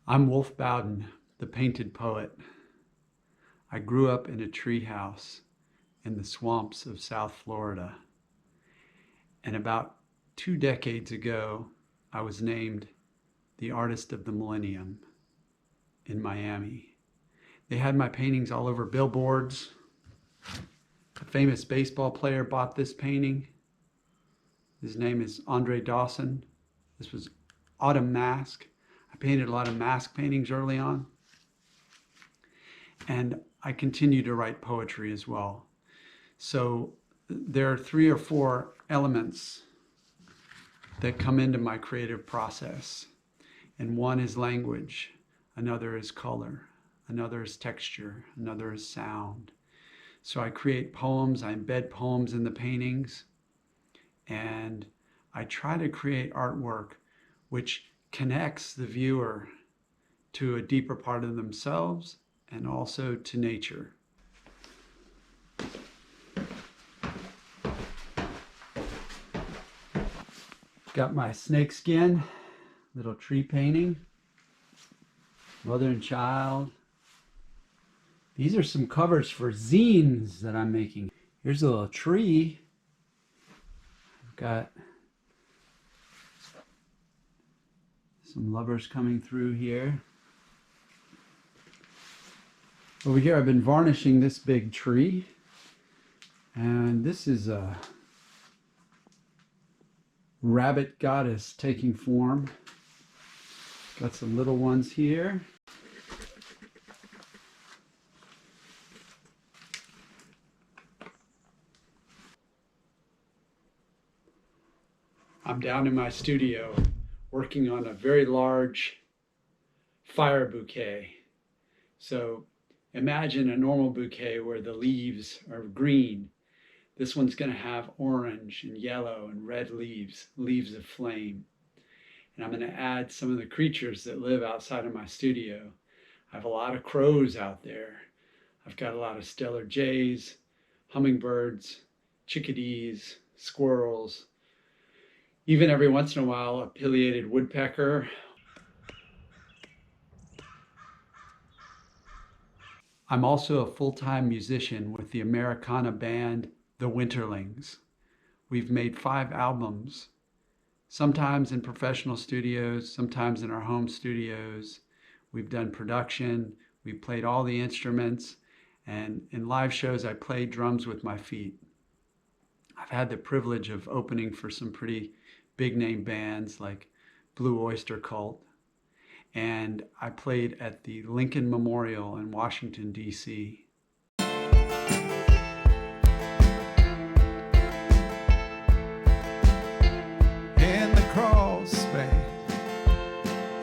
I'm Wolff Bowden, the painted poet. I grew up in a treehouse in the swamps of South Florida. And about 2 decades ago, I was named the Artist of the Millennium in Miami. They had my paintings all over billboards. A famous baseball player bought this painting. His name is Andre Dawson. This was Autumn Mask. I painted a lot of mask paintings early on. And I continue to write poetry as well. So there are 3 or 4 elements that come into my creative process. And one is language, another is color, another is texture, another is sound. So I create poems, I embed poems in the paintings, and I try to create artwork which connects the viewer to a deeper part of themselves and also to nature. Got my snakeskin, little tree painting, mother and child. These are some covers for zines that I'm making. Here's a little tree. I've got some lovers coming through here. Over here I've been varnishing this big tree, and this is a rabbit goddess taking form. Got some little ones here. I'm down in my studio working on a very large fire bouquet. So imagine a normal bouquet where the leaves are green. This one's going to have orange and yellow and red leaves, leaves of flame. And I'm going to add some of the creatures that live outside of my studio. I have a lot of crows out there. I've got a lot of stellar jays, hummingbirds, chickadees, squirrels, even every once in a while a pileated woodpecker. I'm also a full-time musician with the Americana band the Winterlings. We've made 5 albums, sometimes in professional studios, sometimes in our home studios. We've done production, we've played all the instruments, and in live shows I play drums with my feet. I've had the privilege of opening for some pretty big name bands like Blue Oyster Cult, and I played at the Lincoln Memorial in Washington, D.C.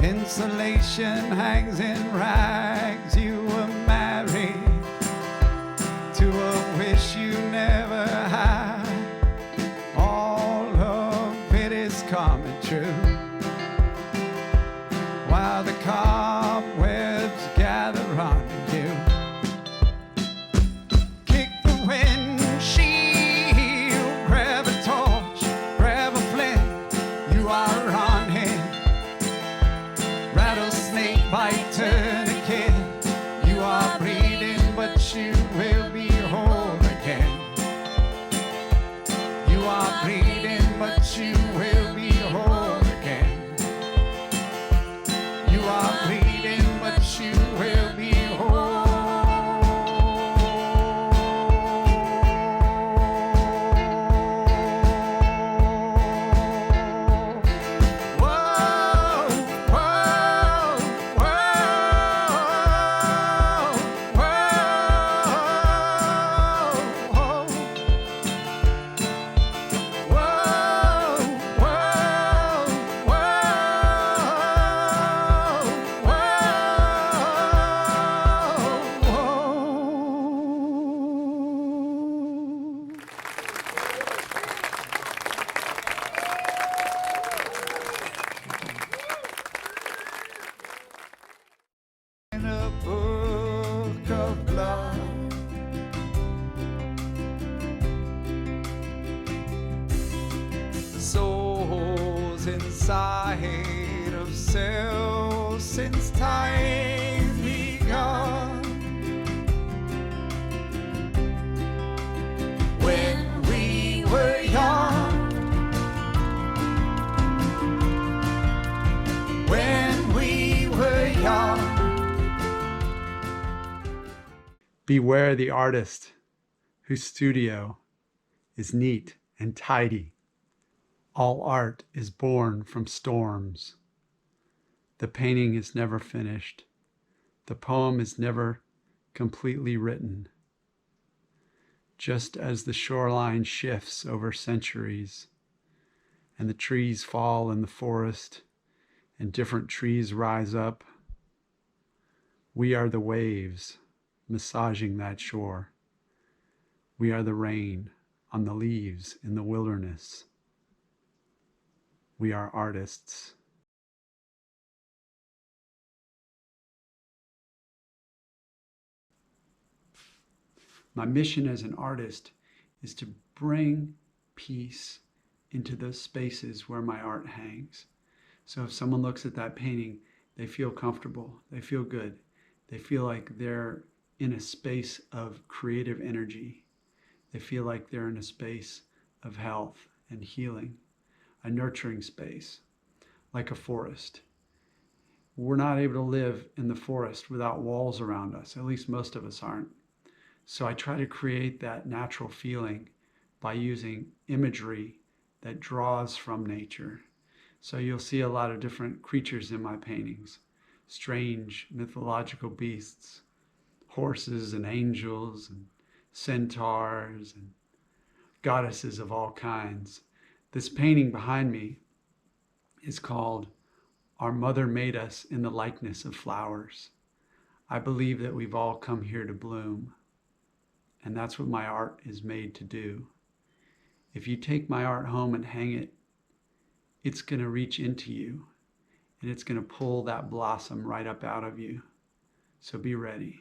Insulation hangs in rags. You were married to a wish you never had. All of it is coming true, while the cobwebs gather on you. Kick the windshield, grab a torch, grab a flint. You are on hand. Rattlesnake bite, tourniquet. You are bleeding, but you will be whole again. You are bleeding, but you will be whole again. You are bleeding, but you will be whole. souls inside of cells since time begun. When we were young, when we were young. Beware the artist whose studio is neat and tidy. All art is born from storms. The painting is never finished. The poem is never completely written. Just as the shoreline shifts over centuries, and the trees fall in the forest, and different trees rise up, we are the waves massaging that shore. We are the rain on the leaves in the wilderness. We are artists. My mission as an artist is to bring peace into those spaces where my art hangs. So if someone looks at that painting, they feel comfortable, they feel good, they feel like they're in a space of creative energy. They feel like they're in a space of health and healing, a nurturing space, like a forest. We're not able to live in the forest without walls around us, at least most of us aren't. So I try to create that natural feeling by using imagery that draws from nature. So you'll see a lot of different creatures in my paintings, strange mythological beasts, horses and angels and centaurs and goddesses of all kinds. This painting behind me is called Our Mother Made Us in the Likeness of Flowers. I believe that we've all come here to bloom, and that's what my art is made to do. If you take my art home and hang it, it's going to reach into you, and it's going to pull that blossom right up out of you. So be ready.